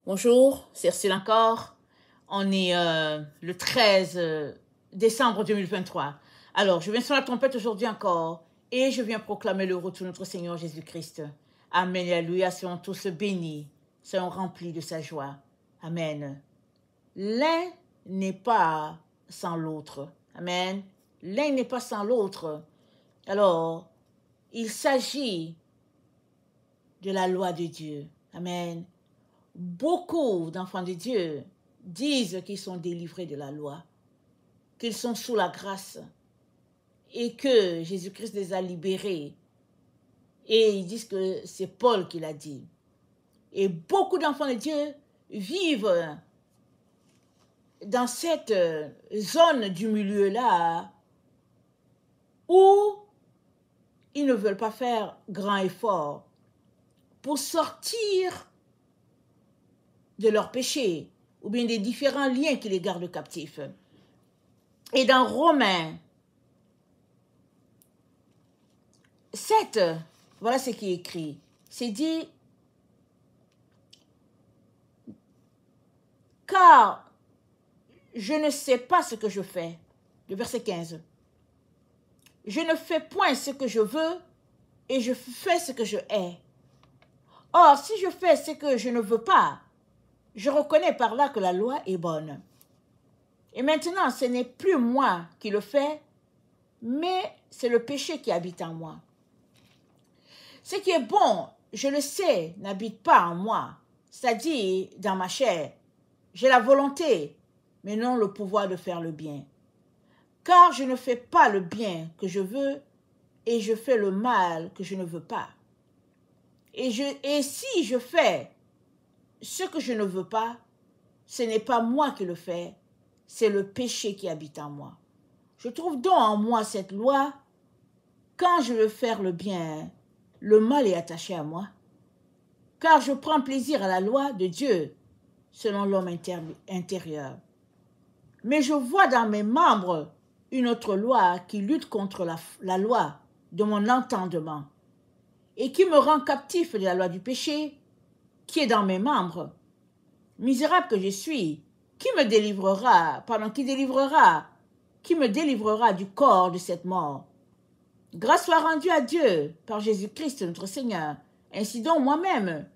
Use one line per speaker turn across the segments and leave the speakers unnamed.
Bonjour, c'est Ursule encore. On est le 13 décembre 2023. Alors, je viens sur la trompette aujourd'hui encore et je viens proclamer le retour de notre Seigneur Jésus-Christ. Amen, alléluia, soyons tous bénis, soyons remplis de sa joie. Amen. L'un n'est pas sans l'autre. Amen. L'un n'est pas sans l'autre. Alors, il s'agit de la loi de Dieu. Amen. Beaucoup d'enfants de Dieu disent qu'ils sont délivrés de la loi, qu'ils sont sous la grâce et que Jésus-Christ les a libérés. Et ils disent que c'est Paul qui l'a dit. Et beaucoup d'enfants de Dieu vivent dans cette zone du milieu-là où ils ne veulent pas faire grand effort pour sortir de leurs péchés ou bien des différents liens qui les gardent captifs. Et dans Romains 7, voilà ce qui est écrit. C'est dit, car je ne sais pas ce que je fais. Le verset 15. Je ne fais point ce que je veux et je fais ce que je hais. Or, si je fais ce que je ne veux pas, je reconnais par là que la loi est bonne. Et maintenant, ce n'est plus moi qui le fais, mais c'est le péché qui habite en moi. Ce qui est bon, je le sais, n'habite pas en moi, c'est-à-dire dans ma chair. J'ai la volonté, mais non le pouvoir de faire le bien. Car je ne fais pas le bien que je veux, et je fais le mal que je ne veux pas. Et si je fais ce que je ne veux pas, ce n'est pas moi qui le fais, c'est le péché qui habite en moi. Je trouve donc en moi cette loi. Quand je veux faire le bien, le mal est attaché à moi. Car je prends plaisir à la loi de Dieu, selon l'homme intérieur. Mais je vois dans mes membres une autre loi qui lutte contre la loi de mon entendement et qui me rend captif de la loi du péché qui est dans mes membres. Misérable que je suis, qui me délivrera du corps de cette mort? Grâce soit rendue à Dieu par Jésus-Christ notre Seigneur. Ainsi donc moi-même,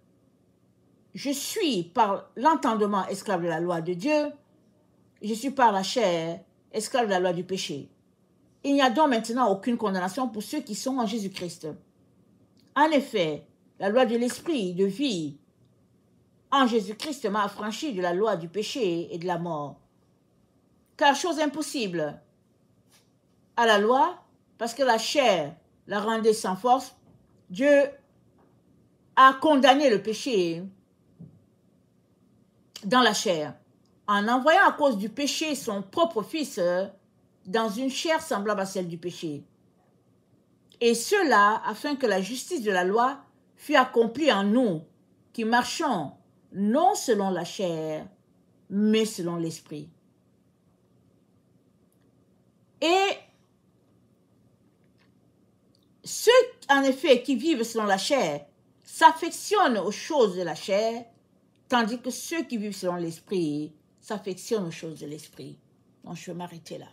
je suis par l'entendement esclave de la loi de Dieu, je suis par la chair esclave de la loi du péché. Il n'y a donc maintenant aucune condamnation pour ceux qui sont en Jésus-Christ. En effet, la loi de l'esprit de vie en Jésus-Christ m'a affranchi de la loi du péché et de la mort. Car chose impossible à la loi, parce que la chair la rendait sans force, Dieu a condamné le péché dans la chair, en envoyant à cause du péché son propre Fils dans une chair semblable à celle du péché. Et cela afin que la justice de la loi fût accomplie en nous, qui marchons non selon la chair, mais selon l'esprit. Et ceux, en effet, qui vivent selon la chair, s'affectionnent aux choses de la chair, tandis que ceux qui vivent selon l'esprit s'affectionnent aux choses de l'esprit. Donc, je vais m'arrêter là.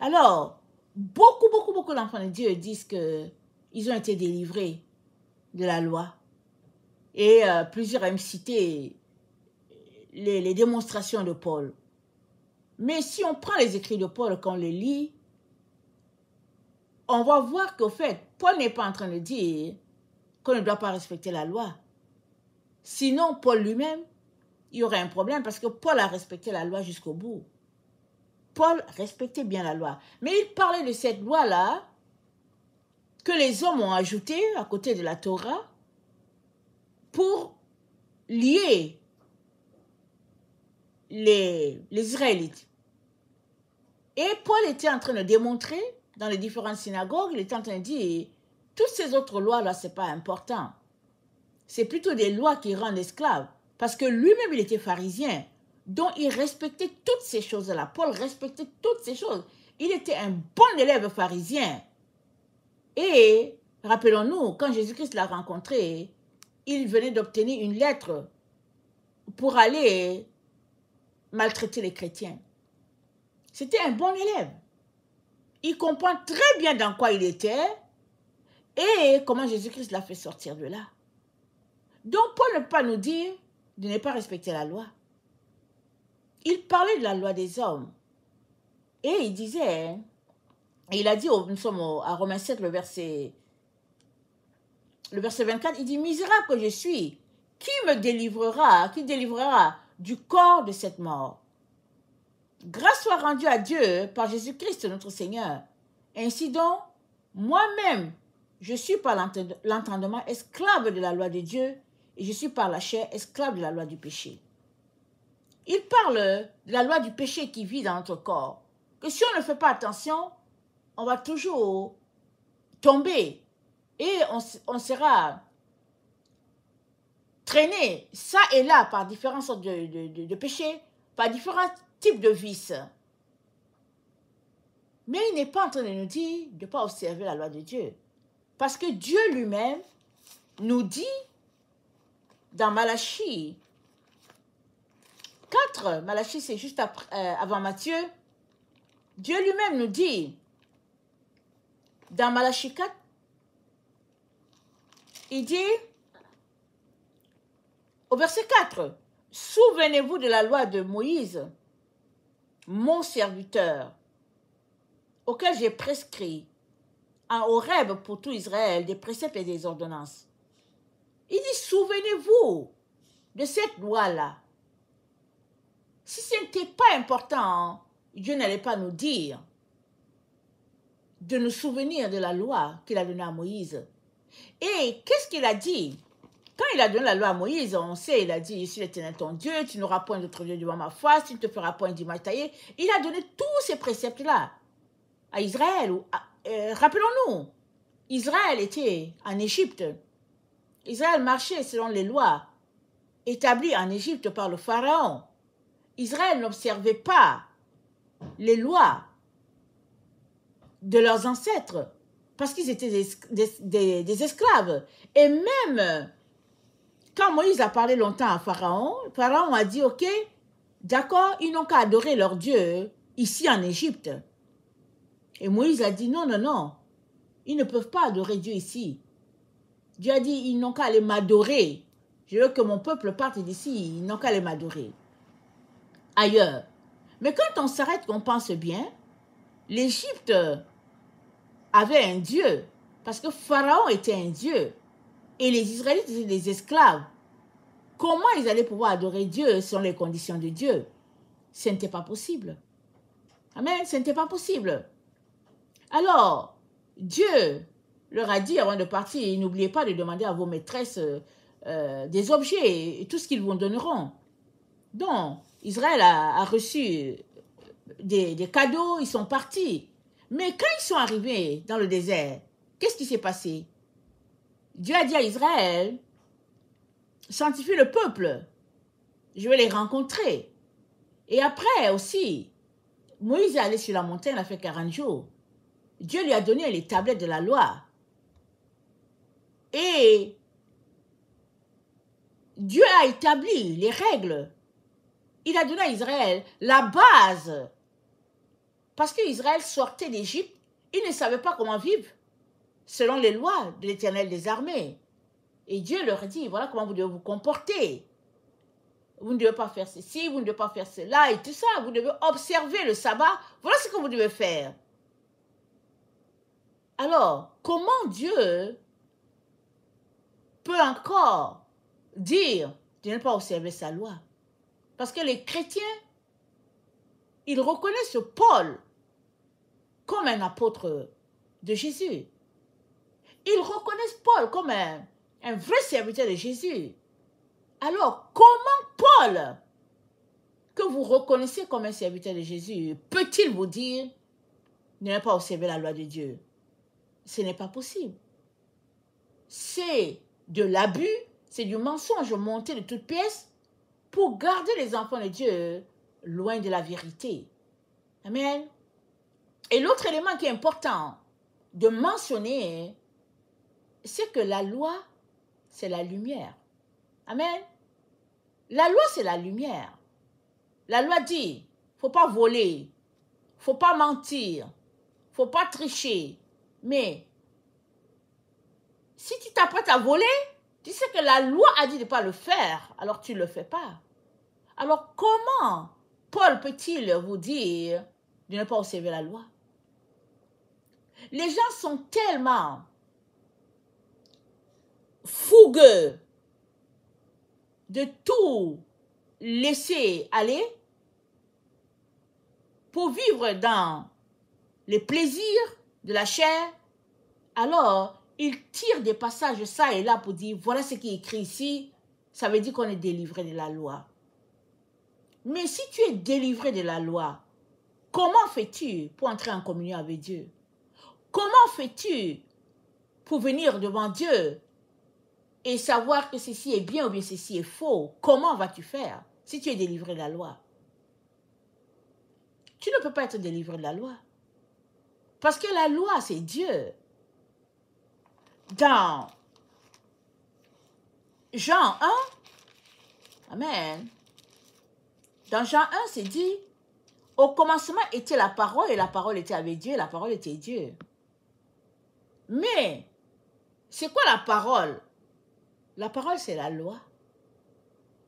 Alors, beaucoup d'enfants de Dieu disent qu'ils ont été délivrés de la loi. Et plusieurs aiment citer les démonstrations de Paul. Mais si on prend les écrits de Paul, qu'on les lit, on va voir qu'au fait, Paul n'est pas en train de dire qu'on ne doit pas respecter la loi. Sinon, Paul lui-même, il y aurait un problème parce que Paul a respecté la loi jusqu'au bout. Paul respectait bien la loi. Mais il parlait de cette loi-là que les hommes ont ajoutée à côté de la Torah pour lier les Israélites. Et Paul était en train de démontrer dans les différentes synagogues, il était en train de dire, toutes ces autres lois-là, ce n'est pas important. C'est plutôt des lois qui rendent esclaves. Parce que lui-même, il était pharisien. Donc, il respectait toutes ces choses-là. Paul respectait toutes ces choses. Il était un bon élève pharisien. Et, rappelons-nous, quand Jésus-Christ l'a rencontré, il venait d'obtenir une lettre pour aller maltraiter les chrétiens. C'était un bon élève. Il comprend très bien dans quoi il était et comment Jésus-Christ l'a fait sortir de là. Donc, Paul ne peut pas nous dire de ne pas respecter la loi. Il parlait de la loi des hommes. Et il disait, et il a dit, nous sommes à Romains 7, le verset 24, il dit, misérable que je suis, qui délivrera du corps de cette mort? Grâce soit rendue à Dieu par Jésus-Christ notre Seigneur. Ainsi donc, moi-même, je suis par l'entendement esclave de la loi de Dieu et je suis par la chair esclave de la loi du péché. Il parle de la loi du péché qui vit dans notre corps. Que si on ne fait pas attention, on va toujours tomber et on sera traîné ça et là par différentes sortes de péchés, par différents types de vices. Mais il n'est pas en train de nous dire de ne pas observer la loi de Dieu. Parce que Dieu lui-même nous dit dans Malachie 4, Malachie c'est juste avant Matthieu, Dieu lui-même nous dit dans Malachie 4, il dit au verset 4, « Souvenez-vous de la loi de Moïse, mon serviteur, auquel j'ai prescrit en Horeb pour tout Israël des préceptes et des ordonnances. » Il dit, souvenez-vous de cette loi-là. Si ce n'était pas important, Dieu n'allait pas nous dire de nous souvenir de la loi qu'il a donnée à Moïse. Et qu'est-ce qu'il a dit? Quand il a donné la loi à Moïse, on sait, il a dit, je suis l'Éternel ton Dieu, tu n'auras point d'autre Dieu devant ma face, tu ne te feras point d'image taillée. Il a donné tous ces préceptes-là à Israël. Rappelons-nous, Israël était en Égypte. Israël marchait selon les lois établies en Égypte par le Pharaon. Israël n'observait pas les lois de leurs ancêtres parce qu'ils étaient des esclaves. Et même quand Moïse a parlé longtemps à Pharaon, Pharaon a dit, ok, d'accord, ils n'ont qu'à adorer leur Dieu ici en Égypte. Et Moïse a dit, non, non, non, ils ne peuvent pas adorer Dieu ici. Dieu a dit, ils n'ont qu'à aller m'adorer. Je veux que mon peuple parte d'ici, ils n'ont qu'à aller m'adorer ailleurs. Mais quand on s'arrête, qu'on pense bien, l'Égypte avait un Dieu, parce que Pharaon était un Dieu, et les Israélites étaient des esclaves. Comment ils allaient pouvoir adorer Dieu selon les conditions de Dieu? Ce n'était pas possible. Amen, ce n'était pas possible. Alors, Dieu leur a dit avant de partir, n'oubliez pas de demander à vos maîtresses des objets et tout ce qu'ils vous donneront. Donc, Israël a reçu des cadeaux, ils sont partis. Mais quand ils sont arrivés dans le désert, qu'est-ce qui s'est passé? Dieu a dit à Israël, sanctifie le peuple, je vais les rencontrer. Et après aussi, Moïse est allé sur la montagne, il a fait 40 jours. Dieu lui a donné les tablettes de la loi. Et Dieu a établi les règles. Il a donné à Israël la base. Parce qu'Israël sortait d'Égypte, il ne savait pas comment vivre selon les lois de l'Éternel des armées. Et Dieu leur dit, voilà comment vous devez vous comporter. Vous ne devez pas faire ceci, vous ne devez pas faire cela et tout ça. Vous devez observer le sabbat. Voilà ce que vous devez faire. Alors, comment Dieu peut encore dire de ne pas observer sa loi? Parce que les chrétiens, ils reconnaissent Paul comme un apôtre de Jésus. Ils reconnaissent Paul comme un vrai serviteur de Jésus. Alors, comment Paul, que vous reconnaissez comme un serviteur de Jésus, peut-il vous dire de ne pas observer la loi de Dieu? Ce n'est pas possible. C'est de l'abus, c'est du mensonge monté de toutes pièces pour garder les enfants de Dieu loin de la vérité. Amen. Et l'autre élément qui est important de mentionner, c'est que la loi, c'est la lumière. Amen. La loi, c'est la lumière. La loi dit, faut pas voler, faut pas mentir, faut pas tricher. Mais si tu t'apprêtes à voler, tu sais que la loi a dit de ne pas le faire, alors tu ne le fais pas. Alors comment Paul peut-il vous dire de ne pas observer la loi? Les gens sont tellement fougueux de tout laisser aller pour vivre dans les plaisirs de la chair, alors ils tirent des passages ça et là pour dire voilà ce qui est écrit ici, ça veut dire qu'on est délivré de la loi. Mais si tu es délivré de la loi, comment fais-tu pour entrer en communion avec Dieu? Comment fais-tu pour venir devant Dieu et savoir que ceci est bien ou bien ceci est faux? Comment vas-tu faire si tu es délivré de la loi? Tu ne peux pas être délivré de la loi. Parce que la loi, c'est Dieu. Dans Jean 1, Amen. Dans Jean 1, c'est dit, au commencement était la parole et la parole était avec Dieu et la parole était Dieu. Mais, c'est quoi la parole? La parole, c'est la loi.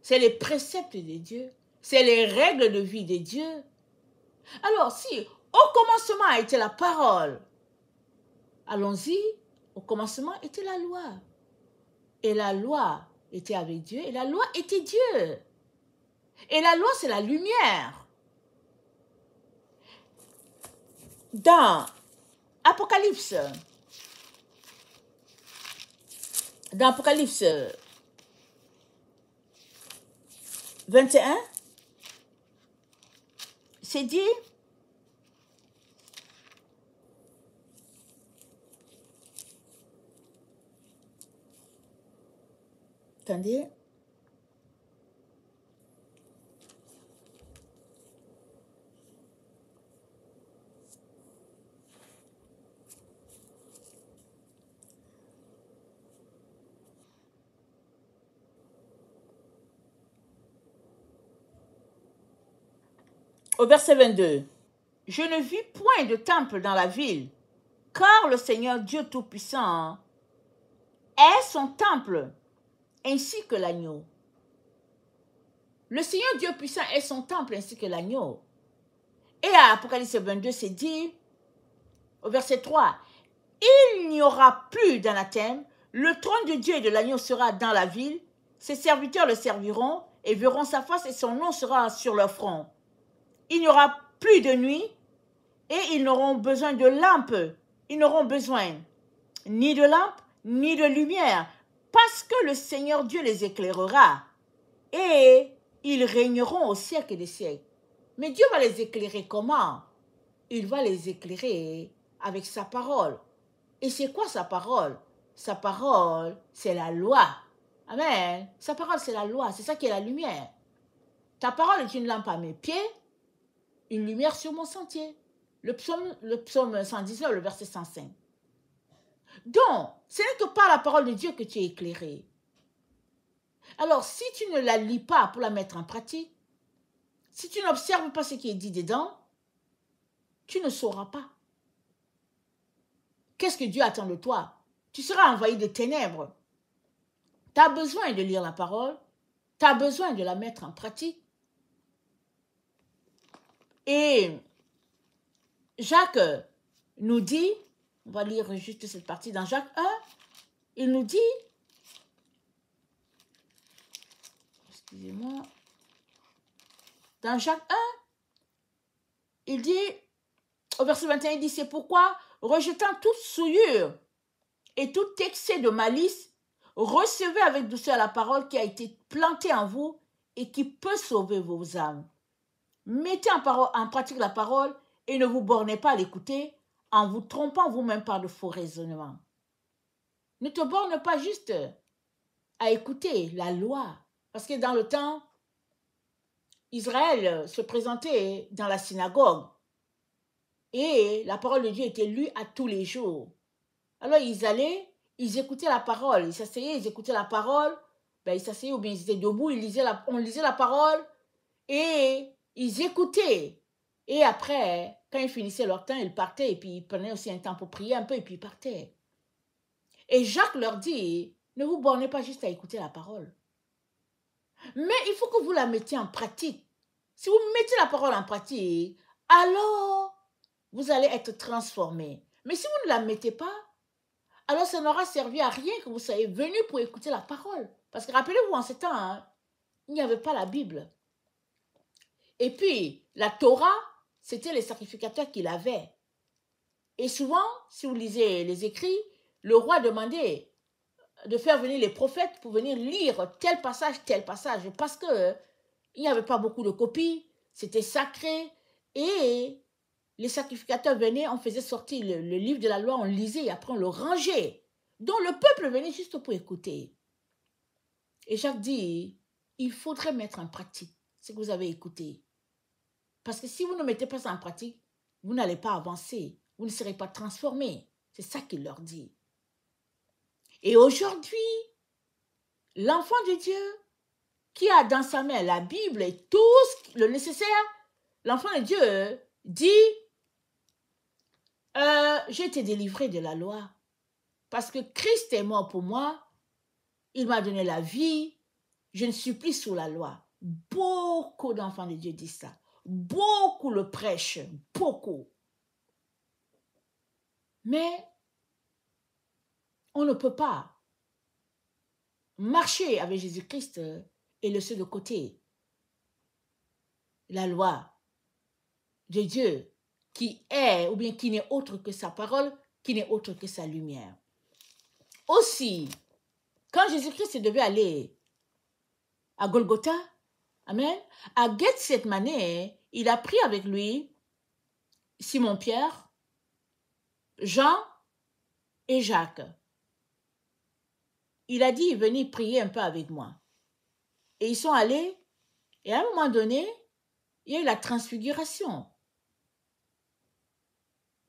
C'est les préceptes de Dieu. C'est les règles de vie de Dieu. Alors, si au commencement était la parole, allons-y, au commencement était la loi. Et la loi était avec Dieu et la loi était Dieu. Et la loi, c'est la lumière. Dans Apocalypse 21, c'est dit, attendez, au verset 22, je ne vis point de temple dans la ville, car le Seigneur Dieu Tout-Puissant est son temple, ainsi que l'agneau. Le Seigneur Dieu puissant est son temple ainsi que l'agneau. Et à Apocalypse 22, c'est dit, au verset 3, il n'y aura plus d'anathème, le trône de Dieu et de l'agneau sera dans la ville, ses serviteurs le serviront et verront sa face et son nom sera sur leur front. Il n'y aura plus de nuit et ils n'auront besoin de lampes, ils n'auront besoin ni de lampes ni de lumière, parce que le Seigneur Dieu les éclairera et ils régneront au siècle des siècles. Mais Dieu va les éclairer comment? Il va les éclairer avec sa parole. Et c'est quoi sa parole? Sa parole, c'est la loi. Amen. Sa parole, c'est la loi. C'est ça qui est la lumière. Ta parole est une lampe à mes pieds, une lumière sur mon sentier. Le psaume 119, le verset 105. Donc, ce n'est que par la parole de Dieu que tu es éclairé. Alors, si tu ne la lis pas pour la mettre en pratique, si tu n'observes pas ce qui est dit dedans, tu ne sauras pas. Qu'est-ce que Dieu attend de toi? Tu seras envahi de ténèbres. Tu as besoin de lire la parole, tu as besoin de la mettre en pratique. Et Jacques nous dit, on va lire juste cette partie dans Jacques 1, il nous dit, excusez-moi, dans Jacques 1, il dit, au verset 21, il dit, c'est pourquoi, rejetant toute souillure et tout excès de malice, recevez avec douceur la parole qui a été plantée en vous et qui peut sauver vos âmes. Mettez en pratique la parole et ne vous bornez pas à l'écouter en vous trompant vous-même par de faux raisonnements. Ne te borne pas juste à écouter la loi. Parce que dans le temps, Israël se présentait dans la synagogue et la parole de Dieu était lue à tous les jours. Alors ils allaient, ils écoutaient la parole, ils s'asseyaient, ils écoutaient la parole. ben, ils s'asseyaient ou bien ils étaient debout, on lisait la parole et ils écoutaient. Et après, quand ils finissaient leur temps, ils partaient et puis ils prenaient aussi un temps pour prier un peu et puis ils partaient. Et Jacques leur dit, ne vous bornez pas juste à écouter la parole. Mais il faut que vous la mettiez en pratique. Si vous mettez la parole en pratique, alors vous allez être transformés. Mais si vous ne la mettez pas, alors ça n'aura servi à rien que vous soyez venus pour écouter la parole. Parce que rappelez-vous, en ce temps, hein, il n'y avait pas la Bible. Et puis, la Torah, c'était les sacrificateurs qui l'avaient. Et souvent, si vous lisez les écrits, le roi demandait de faire venir les prophètes pour venir lire tel passage, parce que il n'y avait pas beaucoup de copies, c'était sacré, et les sacrificateurs venaient, on faisait sortir le livre de la loi, on lisait, et après on le rangeait. Donc le peuple venait juste pour écouter. Et Jacques dit, il faudrait mettre en pratique ce que vous avez écouté. Parce que si vous ne mettez pas ça en pratique, vous n'allez pas avancer, vous ne serez pas transformés. C'est ça qu'il leur dit. Et aujourd'hui, l'enfant de Dieu, qui a dans sa main la Bible et tout le nécessaire, l'enfant de Dieu dit, j'ai été délivré de la loi. Parce que Christ est mort pour moi, il m'a donné la vie, je ne suis plus sous la loi. Beaucoup d'enfants de Dieu disent ça. Beaucoup le prêchent, beaucoup. Mais on ne peut pas marcher avec Jésus-Christ et laisser de côté la loi de Dieu qui est, ou bien qui n'est autre que sa parole, qui n'est autre que sa lumière. Aussi, quand Jésus-Christ devait aller à Golgotha, amen, à Gethsemane, il a pris avec lui Simon-Pierre, Jean et Jacques. Il a dit, venez prier un peu avec moi. Et ils sont allés, et à un moment donné, il y a eu la transfiguration.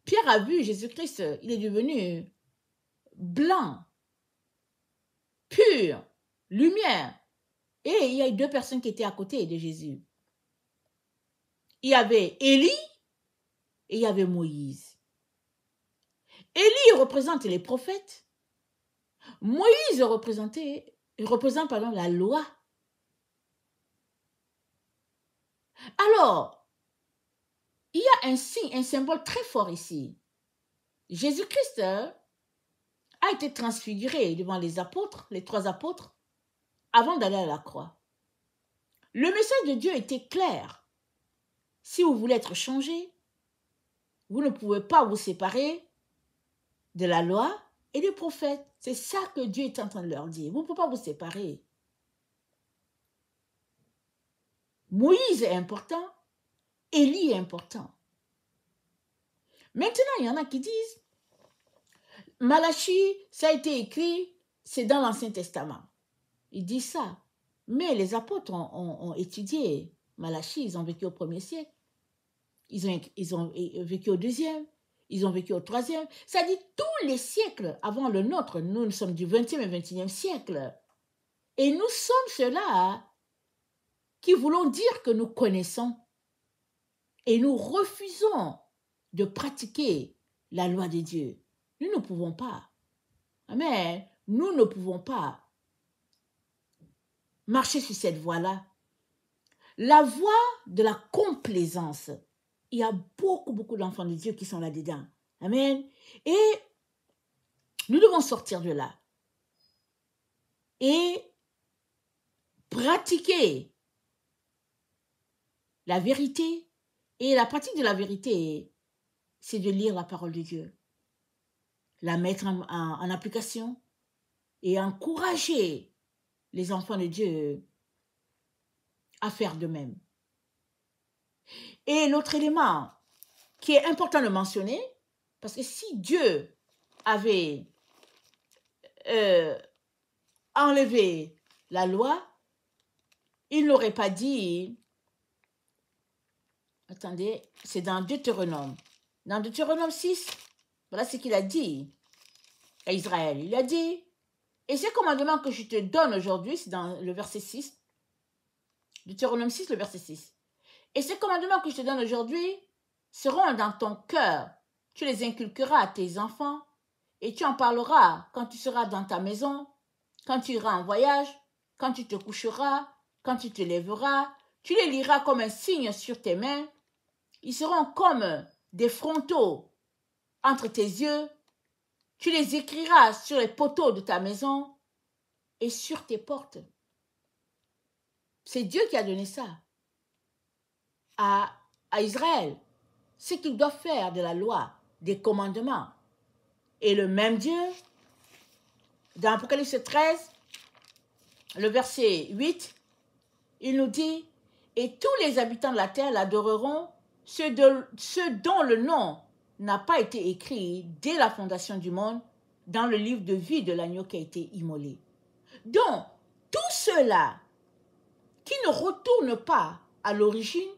Pierre a vu Jésus-Christ, il est devenu blanc, pur, lumière. Et il y a eu deux personnes qui étaient à côté de Jésus. Il y avait Élie et il y avait Moïse. Élie représente les prophètes. Moïse représente la loi. Alors, il y a un signe, un symbole très fort ici. Jésus-Christ a été transfiguré devant les apôtres, les 3 apôtres, avant d'aller à la croix. Le message de Dieu était clair. Si vous voulez être changé, vous ne pouvez pas vous séparer de la loi et des prophètes. C'est ça que Dieu est en train de leur dire. Vous ne pouvez pas vous séparer. Moïse est important, Élie est important. Maintenant, il y en a qui disent, Malachie, ça a été écrit, c'est dans l'Ancien Testament. Ils disent ça. Mais les apôtres ont étudié Malachie, ils ont vécu au 1er siècle. Ils ont vécu au 2e, ils ont vécu au 3e. Ça dit tous les siècles avant le nôtre. Nous sommes du 20e et 21e siècle. Et nous sommes ceux-là qui voulons dire que nous connaissons. Et nous refusons de pratiquer la loi de Dieu. Nous ne pouvons pas. Amen. Nous ne pouvons pas marcher sur cette voie-là. La voie de la complaisance. Il y a beaucoup d'enfants de Dieu qui sont là-dedans. Amen. Et nous devons sortir de là. Et pratiquer la vérité. Et la pratique de la vérité, c'est de lire la parole de Dieu. La mettre en application et encourager les enfants de Dieu à faire de même. Et l'autre élément qui est important de mentionner, parce que si Dieu avait enlevé la loi, il n'aurait pas dit, attendez, c'est dans Deutéronome. Dans Deutéronome 6, voilà ce qu'il a dit à Israël. Il a dit, Et ces commandements que je te donne aujourd'hui, c'est dans le verset 6, Deutéronome 6, le verset 6. Et ces commandements que je te donne aujourd'hui seront dans ton cœur. Tu les inculqueras à tes enfants et tu en parleras quand tu seras dans ta maison, quand tu iras en voyage, quand tu te coucheras, quand tu te lèveras. Tu les liras comme un signe sur tes mains. Ils seront comme des frontaux entre tes yeux. Tu les écriras sur les poteaux de ta maison et sur tes portes. C'est Dieu qui a donné ça à Israël. Ce qu'ils doivent faire de la loi, des commandements. Et le même Dieu, dans Apocalypse 13, le verset 8, il nous dit, « Et tous les habitants de la terre l'adoreront, ceux dont le nom n'a pas été écrit dès la fondation du monde dans le livre de vie de l'agneau qui a été immolé. » Donc, tous ceux-là qui ne retournent pas à l'origine,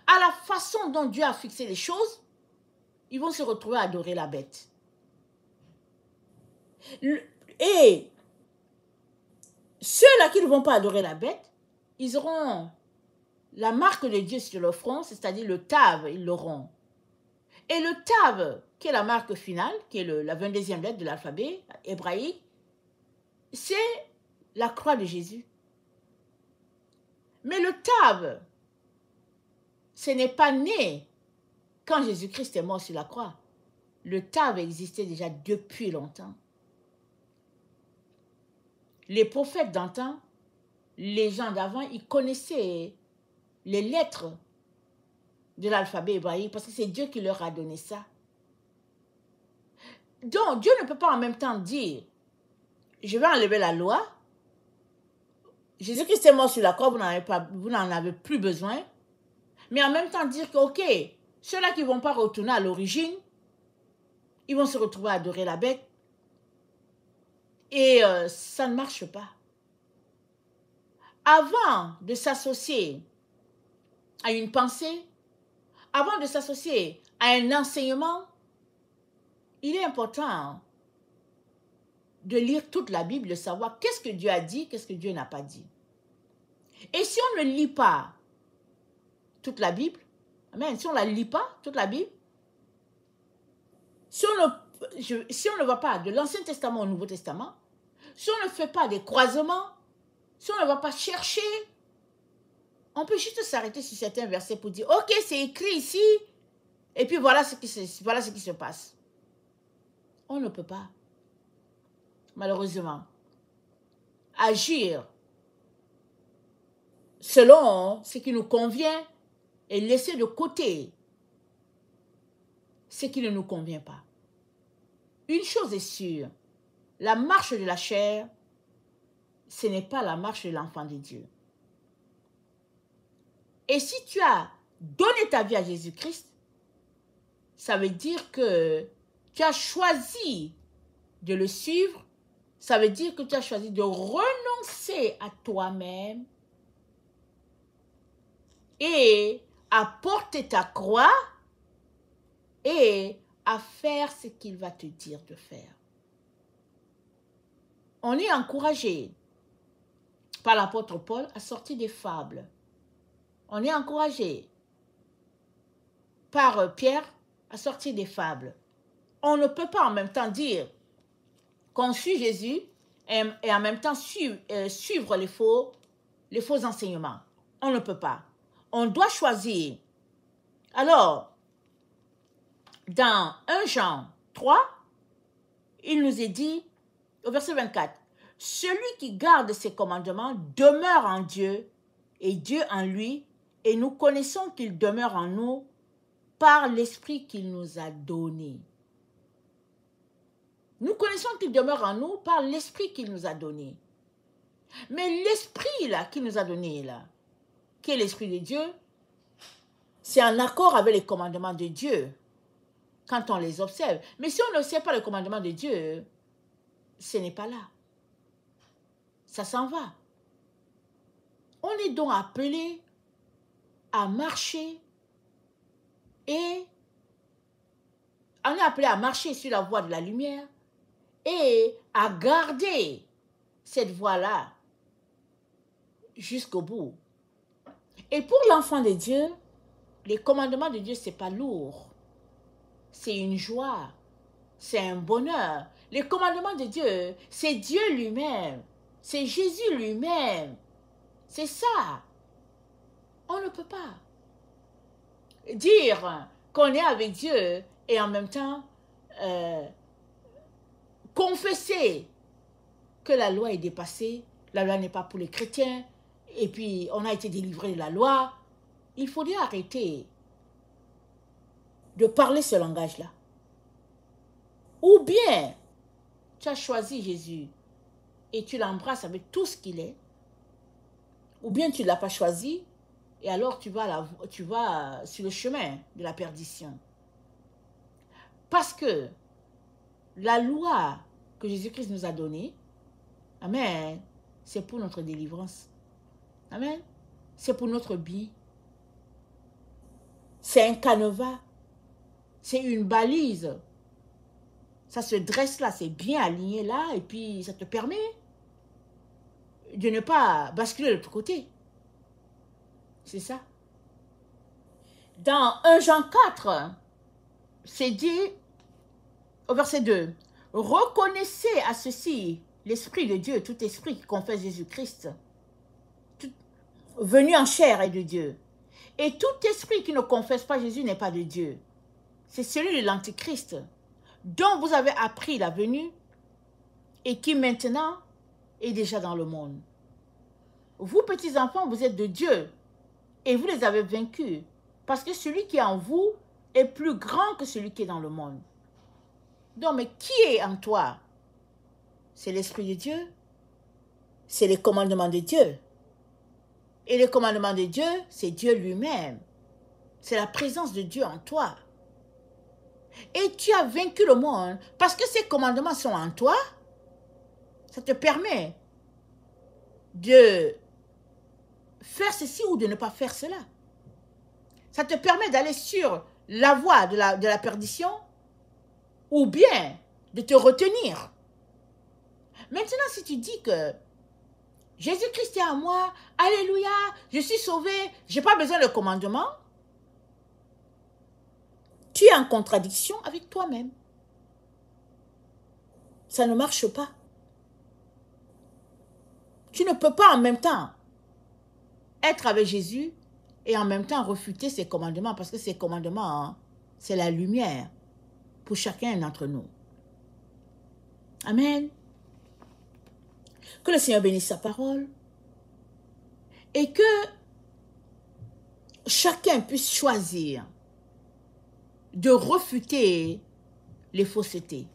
à la façon dont Dieu a fixé les choses, ils vont se retrouver à adorer la bête. Et ceux-là qui ne vont pas adorer la bête, ils auront la marque de Dieu sur le front, c'est-à-dire le tav, ils l'auront. Et le tav, qui est la marque finale, qui est la 22e lettre de l'alphabet hébraïque, c'est la croix de Jésus. Mais le tav, ce n'est pas né quand Jésus-Christ est mort sur la croix. Le tav existait déjà depuis longtemps. Les prophètes d'antan, les gens d'avant, ils connaissaient les lettres de l'alphabet hébraïque parce que c'est Dieu qui leur a donné ça. Donc, Dieu ne peut pas en même temps dire, je vais enlever la loi, Jésus-Christ est mort sur la croix, vous n'en avez plus besoin, mais en même temps dire que, ok, ceux-là qui ne vont pas retourner à l'origine, ils vont se retrouver à adorer la bête, et ça ne marche pas. Avant de s'associer à une pensée, avant de s'associer à un enseignement, il est important de lire toute la Bible, de savoir qu'est-ce que Dieu a dit, qu'est-ce que Dieu n'a pas dit. Et si on ne lit pas toute la Bible, amen, si on ne la lit pas, toute la Bible, si on ne va pas de l'Ancien Testament au Nouveau Testament, si on ne fait pas des croisements, si on ne va pas chercher, on peut juste s'arrêter sur certains versets pour dire, ok, c'est écrit ici, et puis voilà ce qui se passe. On ne peut pas, malheureusement, agir selon ce qui nous convient et laisser de côté ce qui ne nous convient pas. Une chose est sûre, la marche de la chair, ce n'est pas la marche de l'enfant de Dieu. Et si tu as donné ta vie à Jésus-Christ, ça veut dire que tu as choisi de le suivre, ça veut dire que tu as choisi de renoncer à toi-même et à porter ta croix et à faire ce qu'il va te dire de faire. On est encouragé par l'apôtre Paul à sortir des fables. On est encouragé par Pierre à sortir des fables. On ne peut pas en même temps dire qu'on suit Jésus et en même temps suivre les faux enseignements. On ne peut pas. On doit choisir. Alors, dans 1 Jean 3, il nous est dit, au verset 24, « Celui qui garde ses commandements demeure en Dieu et Dieu en lui, et nous connaissons qu'il demeure en nous par l'Esprit qu'il nous a donné. » Nous connaissons qu'il demeure en nous par l'Esprit qu'il nous a donné. Mais l'Esprit là qu'il nous a donné là, qui est l'Esprit de Dieu, c'est en accord avec les commandements de Dieu quand on les observe. Mais si on n'observe pas les commandements de Dieu, ce n'est pas là. Ça s'en va. On est donc appelé à marcher et on est appelé à marcher sur la voie de la lumière et à garder cette voie-là jusqu'au bout. Et pour l'enfant de Dieu, les commandements de Dieu, ce n'est pas lourd. C'est une joie. C'est un bonheur. Les commandements de Dieu, c'est Dieu lui-même. C'est Jésus lui-même. C'est ça. On ne peut pas dire qu'on est avec Dieu et en même temps confesser que la loi est dépassée, la loi n'est pas pour les chrétiens, et puis on a été délivré de la loi. Il faudrait arrêter de parler ce langage-là. Ou bien, tu as choisi Jésus et tu l'embrasses avec tout ce qu'il est, ou bien tu ne l'as pas choisi, et alors tu vas sur le chemin de la perdition. Parce que la loi que Jésus-Christ nous a donnée, amen, c'est pour notre délivrance. Amen. C'est pour notre bien. C'est un canevas. C'est une balise. Ça se dresse là, c'est bien aligné là, et puis ça te permet de ne pas basculer de l'autre côté. C'est ça. Dans 1 Jean 4, c'est dit au verset 2, « Reconnaissez à ceci l'Esprit de Dieu, tout esprit qui confesse Jésus-Christ, venu en chair est de Dieu. Et tout esprit qui ne confesse pas Jésus n'est pas de Dieu. C'est celui de l'Antichrist, dont vous avez appris la venue et qui maintenant est déjà dans le monde. Vous, petits enfants, vous êtes de Dieu et vous les avez vaincus, parce que celui qui est en vous est plus grand que celui qui est dans le monde. » Donc, mais qui est en toi? C'est l'Esprit de Dieu. C'est les commandements de Dieu. Et les commandements de Dieu, c'est Dieu lui-même. C'est la présence de Dieu en toi. Et tu as vaincu le monde parce que ces commandements sont en toi. Ça te permet de faire ceci ou de ne pas faire cela. Ça te permet d'aller sur la voie de la perdition ou bien de te retenir. Maintenant, si tu dis que Jésus-Christ est en moi, alléluia, je suis sauvé, je n'ai pas besoin de commandement, tu es en contradiction avec toi-même. Ça ne marche pas. Tu ne peux pas en même temps être avec Jésus et en même temps refuter ses commandements, parce que ses commandements, hein, c'est la lumière pour chacun d'entre nous. Amen. Que le Seigneur bénisse sa parole et que chacun puisse choisir de refuter les faussetés.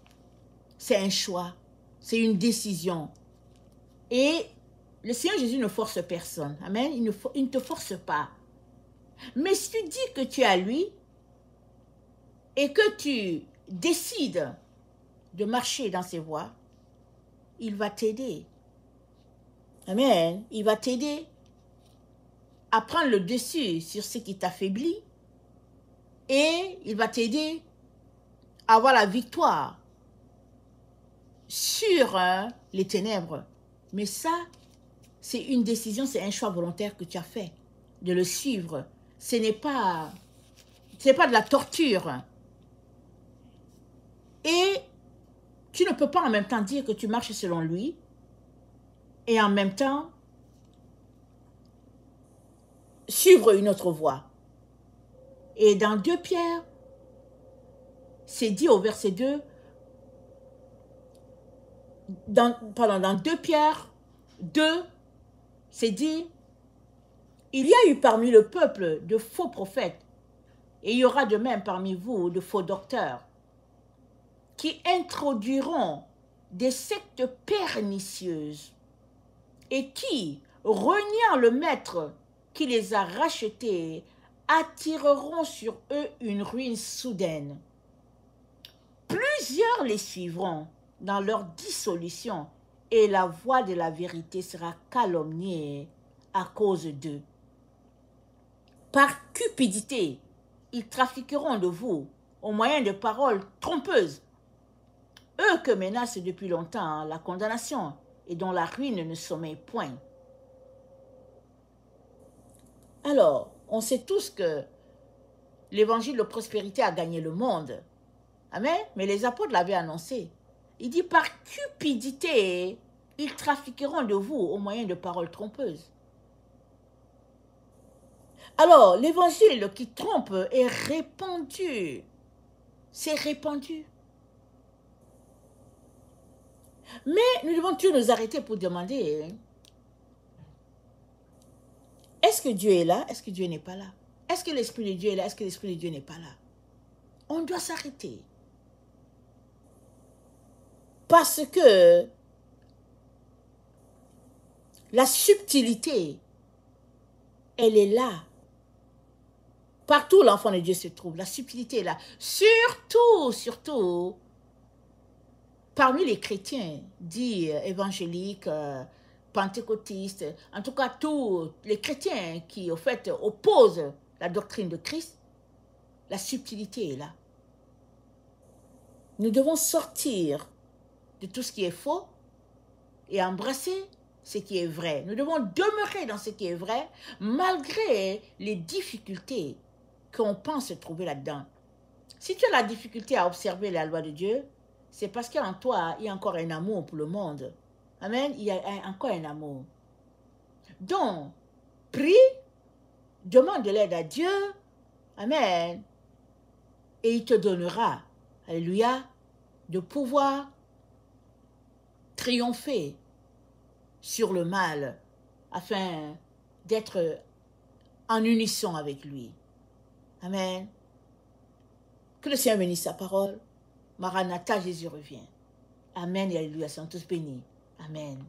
C'est un choix, c'est une décision. Et le Seigneur Jésus ne force personne. Amen. Il ne te force pas. Mais si tu dis que tu es à lui et que tu décides de marcher dans ses voies, il va t'aider. Amen. Il va t'aider à prendre le dessus sur ce qui t'affaiblit et il va t'aider à avoir la victoire sur les ténèbres. Mais ça, c'est une décision, c'est un choix volontaire que tu as fait de le suivre. Ce n'est pas de la torture. Et tu ne peux pas en même temps dire que tu marches selon lui et en même temps suivre une autre voie. Et dans 2 Pierre, c'est dit au verset 2, dans 2 Pierre 2, c'est dit, il y a eu parmi le peuple de faux prophètes, et il y aura de même parmi vous de faux docteurs, qui introduiront des sectes pernicieuses, et qui, reniant le maître qui les a rachetés, attireront sur eux une ruine soudaine. Plusieurs les suivront dans leur dissolution, et la voix de la vérité sera calomniée à cause d'eux. Par cupidité, ils trafiqueront de vous au moyen de paroles trompeuses eux que menace depuis longtemps la condamnation et dont la ruine ne sommeille point. Alors, on sait tous que l'évangile de prospérité a gagné le monde. Amen. Mais les apôtres l'avaient annoncé. Il dit, par cupidité, ils trafiqueront de vous au moyen de paroles trompeuses. Alors, l'évangile qui trompe est répandu. C'est répandu. Mais nous devons toujours nous arrêter pour demander, est-ce que Dieu est là? Est-ce que Dieu n'est pas là? Est-ce que l'Esprit de Dieu est là? Est-ce que l'Esprit de Dieu n'est pas là? On doit s'arrêter. Parce que la subtilité, elle est là. Partout où l'enfant de Dieu se trouve, la subtilité est là. Surtout, parmi les chrétiens, dits évangéliques, pentecôtistes, en tout cas tous les chrétiens qui, au fait, opposent la doctrine de Christ, la subtilité est là. Nous devons sortir de tout ce qui est faux et embrasser ce qui est vrai. Nous devons demeurer dans ce qui est vrai, malgré les difficultés qu'on pense trouver là-dedans. Si tu as la difficulté à observer la loi de Dieu, c'est parce qu'en toi, il y a encore un amour pour le monde. Amen. Il y a encore un amour. Donc, prie, demande de l'aide à Dieu. Amen. Et il te donnera, alléluia, de pouvoir triompher sur le mal afin d'être en unisson avec lui. Amen. Que le Seigneur bénisse sa parole. Maranatha, Jésus revient. Amen et alléluia, sont tous bénis. Amen.